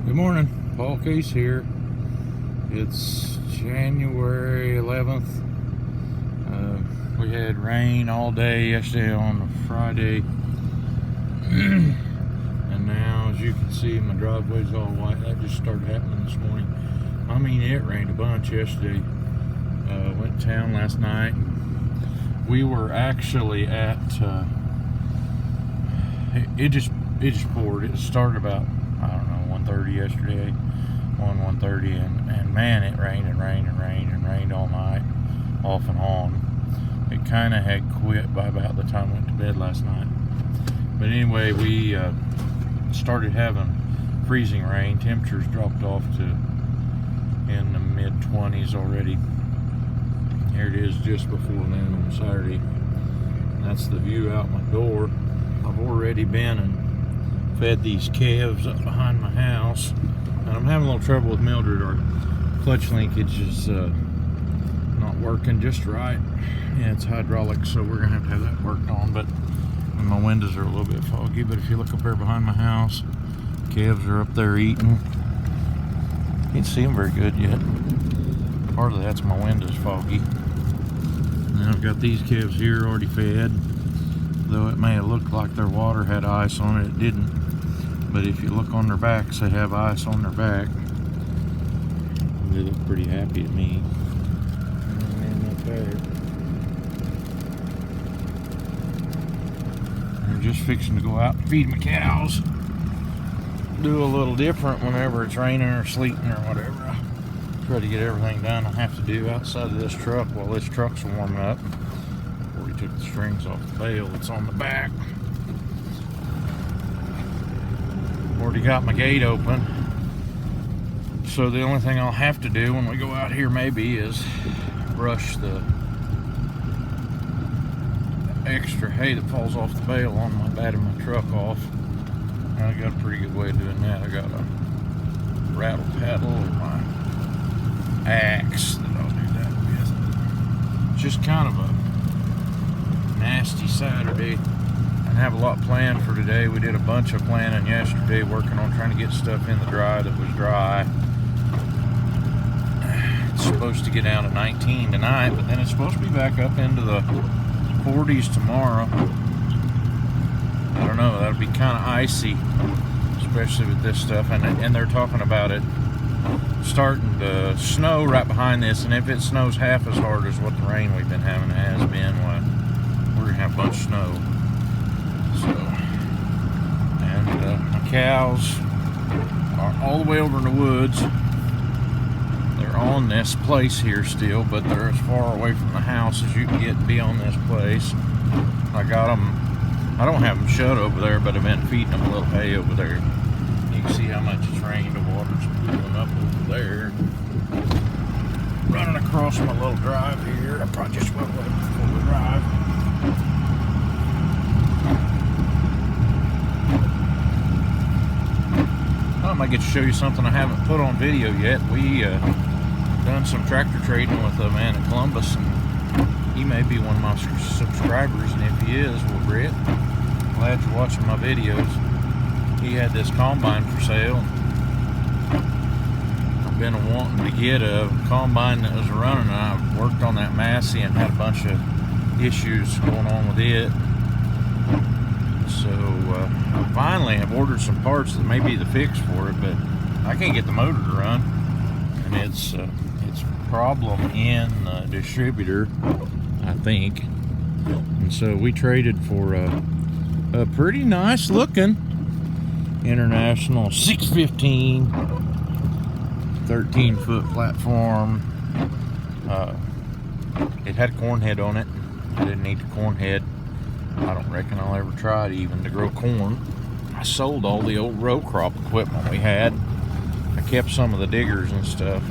Good morning, Paul Case here. It's January 11th. We had rain all day yesterday on Friday. And now, as you can see, my driveway's all white. That just started happening this morning. I mean, it rained a bunch yesterday. Went to town last night. We were actually at, it just poured. It started about, I don't know, 1:30 yesterday, 1:30, and man, it rained and rained and rained and rained all night, off and on. It kind of had quit by about the time I went to bed last night. But anyway, we started having freezing rain. Temperatures dropped off to in the mid-20s already. Here it is just before noon on Saturday. And that's the view out my door. I've already been and fed these calves up behind my house, and I'm having a little trouble with Mildred. Our clutch linkage is not working just right. Yeah, it's hydraulic, so we're gonna have that worked on. But and my windows are a little bit foggy. But if you look up there behind my house, calves are up there eating. Can't see them very good yet. Part of that's my windows foggy. And I've got these calves here already fed. Though it may have looked like their water had ice on it, it didn't. But if you look on their backs, they have ice on their back. They look pretty happy at me. And up there. I'm just fixing to go out and feed my cows. Do a little different whenever it's raining or sleeting or whatever. I try to get everything done I have to do outside of this truck while this truck's warming up. Took the strings off the bale that's on the back. Already got my gate open, so the only thing I'll have to do when we go out here maybe is brush the extra hay that falls off the bale on my bed of my truck off. And I got a pretty good way of doing that. I got a rattle paddle or my axe that I'll do that with. Just kind of a nasty Saturday. I have a lot planned for today. We did a bunch of planning yesterday, working on trying to get stuff in the dry that was dry. It's supposed to get down to 19 tonight, but then it's supposed to be back up into the 40s tomorrow. I don't know, that'll be kind of icy, especially with this stuff. And they're talking about it starting to snow right behind this, and if it snows half as hard as what the rain we've been having has been, well, we're gonna have a bunch of snow. So, and my cows are all the way over in the woods. They're on this place here still, but they're as far away from the house as you can get and be on this place. I got them. I don't have them shut over there, but I've been feeding them a little hay over there. You can see how much it's rained. The water's pooling up over there. Running across my little drive here. I probably just went with it before we drive. I might get to show you something I haven't put on video yet. We done some tractor trading with a man at Columbus, and he may be one of my subscribers, and if he is, well, Brett, glad you're watching my videos. He had this combine for sale. I've been wanting to get a combine that was running, and I worked on that Massey and had a bunch of issues going on with it. So I finally have ordered some parts that may be the fix for it, but I can't get the motor to run, and it's a problem in the distributor, I think. And so we traded for a pretty nice looking International 615 13-foot platform. It had a corn head on it. I didn't need the corn head. I don't reckon I'll ever try it even to grow corn. I sold all the old row crop equipment we had. I kept some of the diggers and stuff.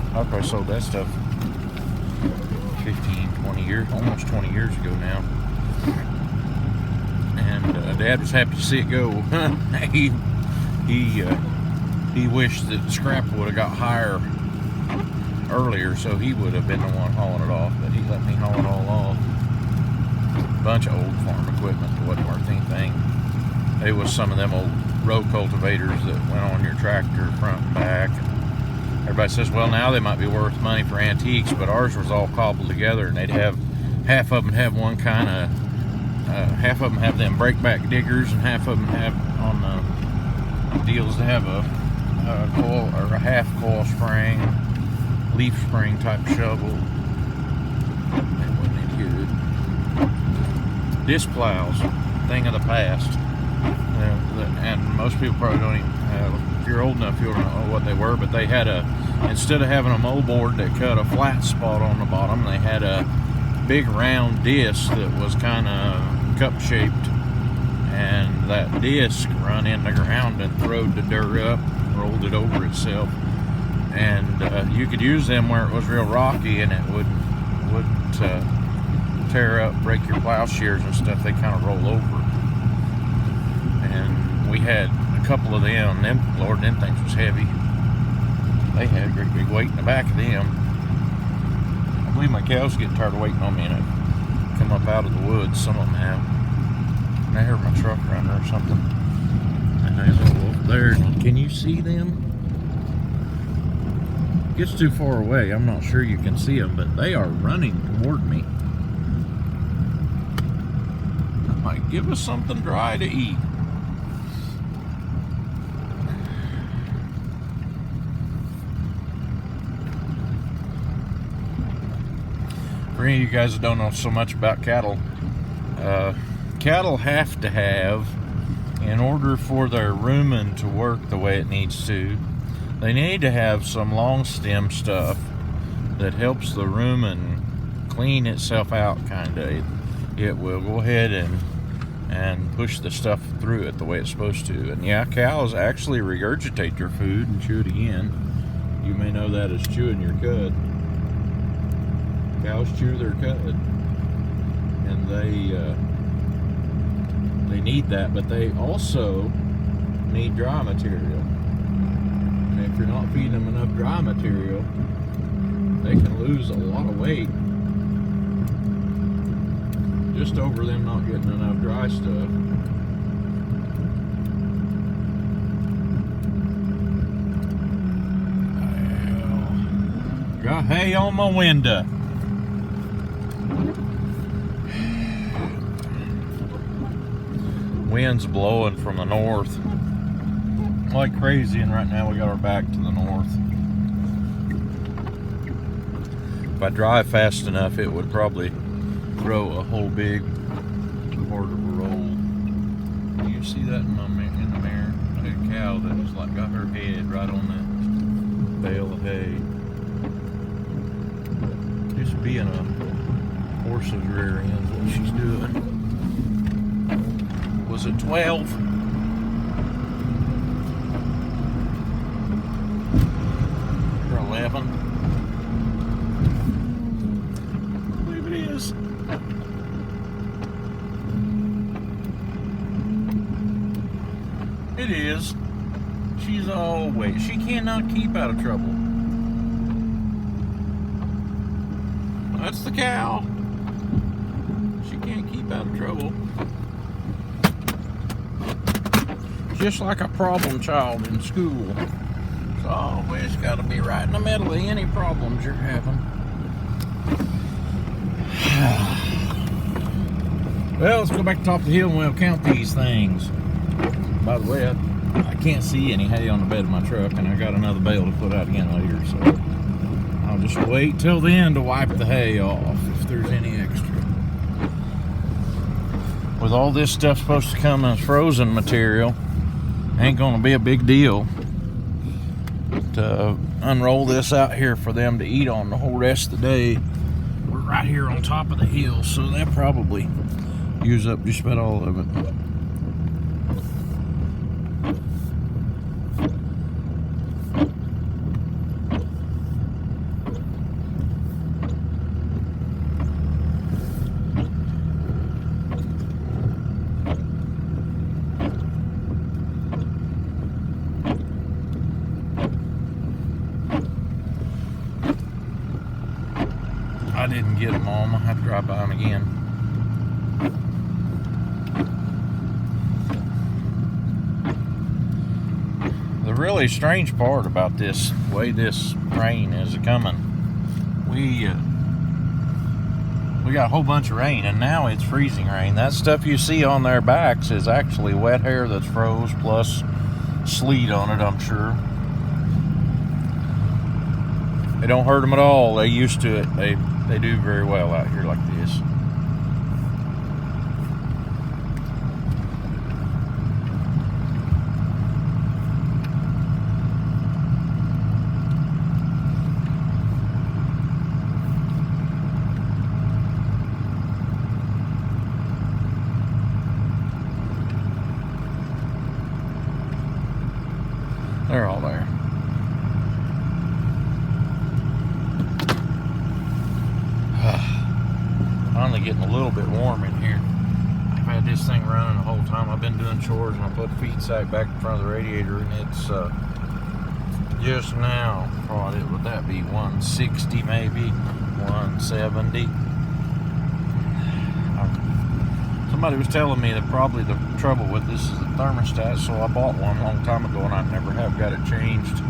I probably sold that stuff 15, 20 years, almost 20 years ago now. And Dad was happy to see it go. He wished that the scrap would have got higher earlier, so he would have been the one hauling it off, but he let me haul it all off. Bunch of old farm equipment that wasn't worth anything. It was some of them old row cultivators that went on your tractor front and back. Everybody says, well, now they might be worth money for antiques, but ours was all cobbled together, and they'd have, half of them have one kind of, half of them have them breakback diggers, and half of them have on the deals to have a coil or a half coil spring, leaf spring type shovel. That wasn't any good. Disc plows, thing of the past. And most people probably don't even, if you're old enough, you'll know what they were, but they had instead of having a moldboard that cut a flat spot on the bottom, they had a big round disc that was kind of cup shaped, and that disc run in the ground and throwed the dirt up, rolled it over itself, and you could use them where it was real rocky, and it wouldn't tear up, break your plowshares and stuff. They kind of roll over. And we had a couple of them. Lord, them things was heavy. They had a great big weight in the back of them. I believe my cows get tired of waiting on me and I come up out of the woods. Some of them have. And I heard my truck running or something. And there's a wolf there. Can you see them? It gets too far away. I'm not sure you can see them, but they are running toward me. Might give us something dry to eat. For any of you guys that don't know so much about cattle, cattle have to have, in order for their rumen to work the way it needs to, they need to have some long stem stuff that helps the rumen clean itself out, kind of. It will go ahead and push the stuff through it the way it's supposed to. And yeah, cows actually regurgitate their food and chew it again. You may know that as chewing your cud. Cows chew their cud, and they need that, but they also need dry material. And if you're not feeding them enough dry material, they can lose a lot of weight just over them not getting enough dry stuff. Well, got hay on my window. Wind's blowing from the north like crazy, and right now we got our back to the north. If I drive fast enough, it would probably throw a whole big part of a roll. Do you see that in the mirror? I had a cow that was like got her head right on that bale of hay. Just being a horse's rear end is what she's doing. Was it 12? Or 11? I believe it is. It is. She's always. She cannot keep out of trouble. That's the cow. She can't keep out of trouble. Just like a problem child in school. It's always got to be right in the middle of any problems you're having. Well, let's go back to the top of the hill and we'll count these things. By the way, I can't see any hay on the bed of my truck, and I got another bale to put out again later, so I'll just wait till then to wipe the hay off if there's any extra. With all this stuff supposed to come as frozen material, ain't gonna be a big deal to unroll this out here for them to eat on the whole rest of the day. We're right here on top of the hill, so they'll probably use up just about all of it. I didn't get them all. I'm gonna have to drive by them again. the really strange part about this way this rain is coming, we got a whole bunch of rain, and now it's freezing rain. That stuff you see on their backs is actually wet hair that's froze plus sleet on it, I'm sure. It don't hurt them at all. They used to it. They do very well out here like this. They're all there. Finally getting a little bit warm in here. I've had this thing running the whole time I've been doing chores, and I put the feed sack back in front of the radiator, and it's just now, what would that be, 160 maybe, 170. Somebody was telling me that probably the trouble with this is the thermostat, so I bought one a long time ago and I never have got it changed.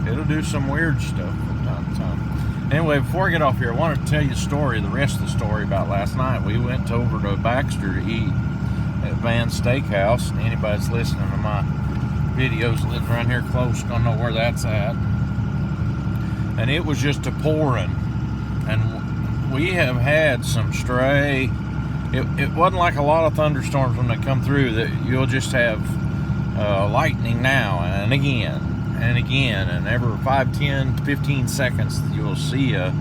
It'll do some weird stuff from time to time. Anyway, before I get off here, I wanted to tell you the rest of the story about last night. We went over to Baxter to eat at Van's Steakhouse, and anybody that's listening to my videos lives around here close gonna know where that's at. And it was just a pouring, and we have had some stray. It wasn't like a lot of thunderstorms when they come through that you'll just have lightning now and again and again, and every 5, 10, 15 seconds you'll see a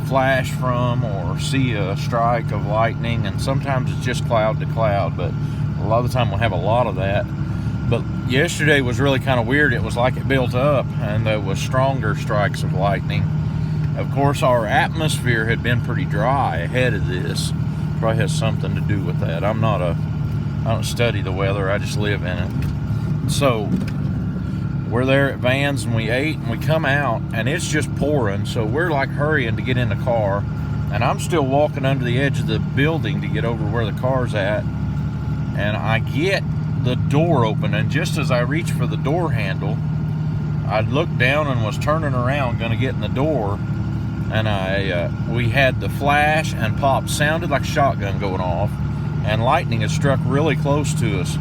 flash from or see a strike of lightning, and sometimes it's just cloud to cloud, but a lot of the time we'll have a lot of that. But yesterday was really kind of weird. It was like it built up and there was stronger strikes of lightning. Of course, our atmosphere had been pretty dry ahead of this. Probably has something to do with that. I don't study the weather, I just live in it. So we're there at Van's and we ate and we come out and it's just pouring, so we're like hurrying to get in the car, and I'm still walking under the edge of the building to get over where the car's at, and I get the door open, and just as I reach for the door handle, I looked down and was turning around gonna get in the door, and we had the flash and pop, sounded like a shotgun going off, and lightning had struck really close to us,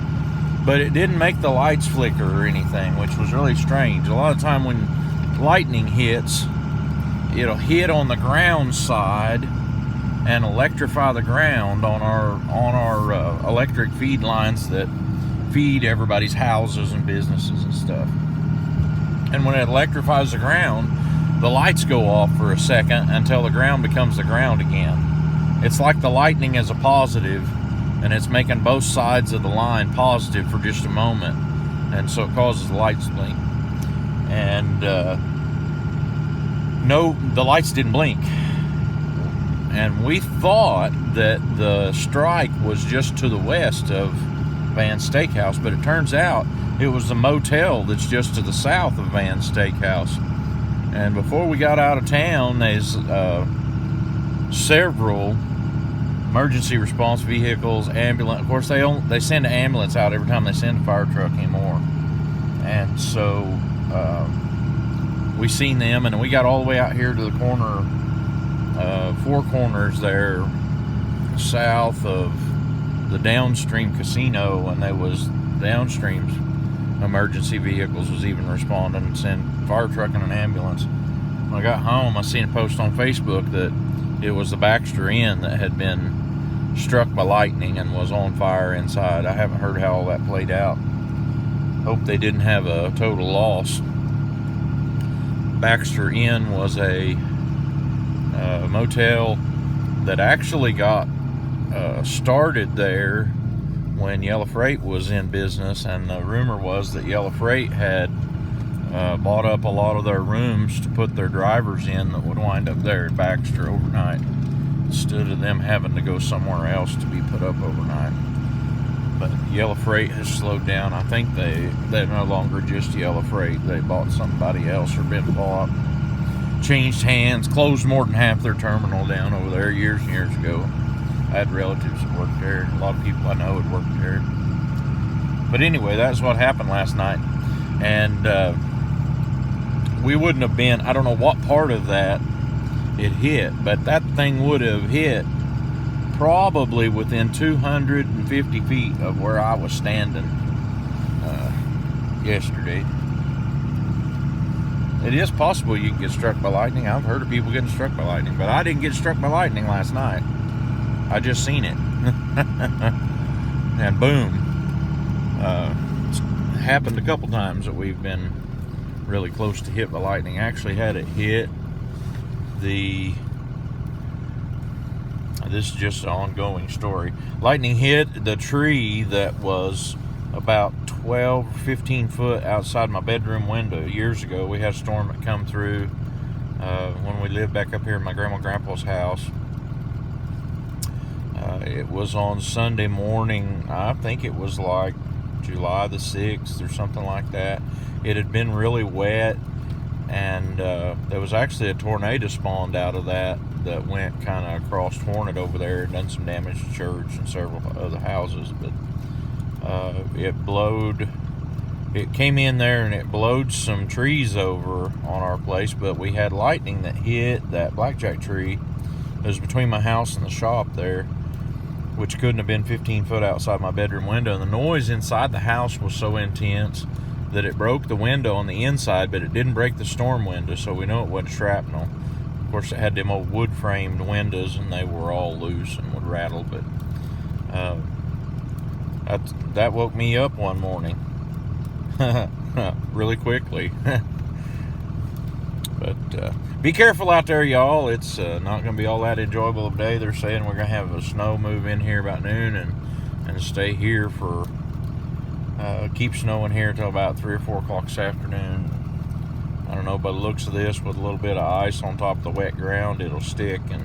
but it didn't make the lights flicker or anything, which was really strange. A lot of the time when lightning hits, it'll hit on the ground side and electrify the ground on our electric feed lines that feed everybody's houses and businesses and stuff. And when it electrifies the ground, the lights go off for a second until the ground becomes the ground again. It's like the lightning is a positive, and it's making both sides of the line positive for just a moment, and so it causes the lights to blink. And no, the lights didn't blink. And we thought that the strike was just to the west of Van's Steakhouse, but it turns out it was the motel that's just to the south of Van's Steakhouse. And before we got out of town, there's several emergency response vehicles, ambulance. Of course, they send an ambulance out every time they send a fire truck anymore. And so we seen them, and we got all the way out here to the corner, Four Corners there, south of the Downstream Casino, and there was Downstream's emergency vehicles was even responding and send fire truck and an ambulance. When I got home, I seen a post on Facebook that it was the Baxter Inn that had been struck by lightning and was on fire inside. I haven't heard how all that played out. Hope they didn't have a total loss. Baxter Inn was a motel that actually got started there when Yellow Freight was in business, and the rumor was that Yellow Freight had bought up a lot of their rooms to put their drivers in that would wind up there at Baxter overnight, instead of them having to go somewhere else to be put up overnight. But Yellow Freight has slowed down. I think they're no longer just Yellow Freight. They bought somebody else or been bought, changed hands, closed more than half their terminal down over there years and years ago. I had relatives that worked there. A lot of people I know had worked there. But anyway, that's what happened last night. And we wouldn't have been, I don't know what part of that it hit, but that thing would have hit probably within 250 feet of where I was standing yesterday. It is possible you can get struck by lightning. I've heard of people getting struck by lightning, but I didn't get struck by lightning last night. I just seen it. And boom. It's happened a couple times that we've been really close to hit by lightning. Actually had it hit this is just an ongoing story. Lightning hit the tree that was about 12 or 15 foot outside my bedroom window years ago. We had a storm that come through when we lived back up here in my grandma and grandpa's house. It was on Sunday morning. I think it was like July the 6th or something like that. It had been really wet, and there was actually a tornado spawned out of that went kind of across Hornet over there and done some damage to church and several other houses. But it came in there and it blowed some trees over on our place, but we had lightning that hit that blackjack tree that was between my house and the shop there, which couldn't have been 15 foot outside my bedroom window. And the noise inside the house was so intense that it broke the window on the inside, but it didn't break the storm window, so we know it wasn't shrapnel. Of course, it had them old wood framed windows and they were all loose and would rattle, but that woke me up one morning really quickly. But be careful out there, y'all. It's not going to be all that enjoyable of a day. They're saying we're going to have a snow move in here about noon and stay here for keep snowing here until about 3 or 4 o'clock this afternoon. I don't know, by the looks of this, with a little bit of ice on top of the wet ground, it'll stick, and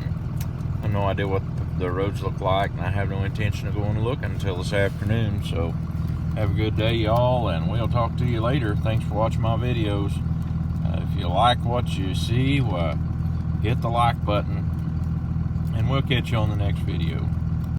I have no idea what the roads look like, and I have no intention of going to look until this afternoon. So have a good day, y'all, and we'll talk to you later. Thanks for watching my videos. If you like what you see, hit the like button, and we'll catch you on the next video.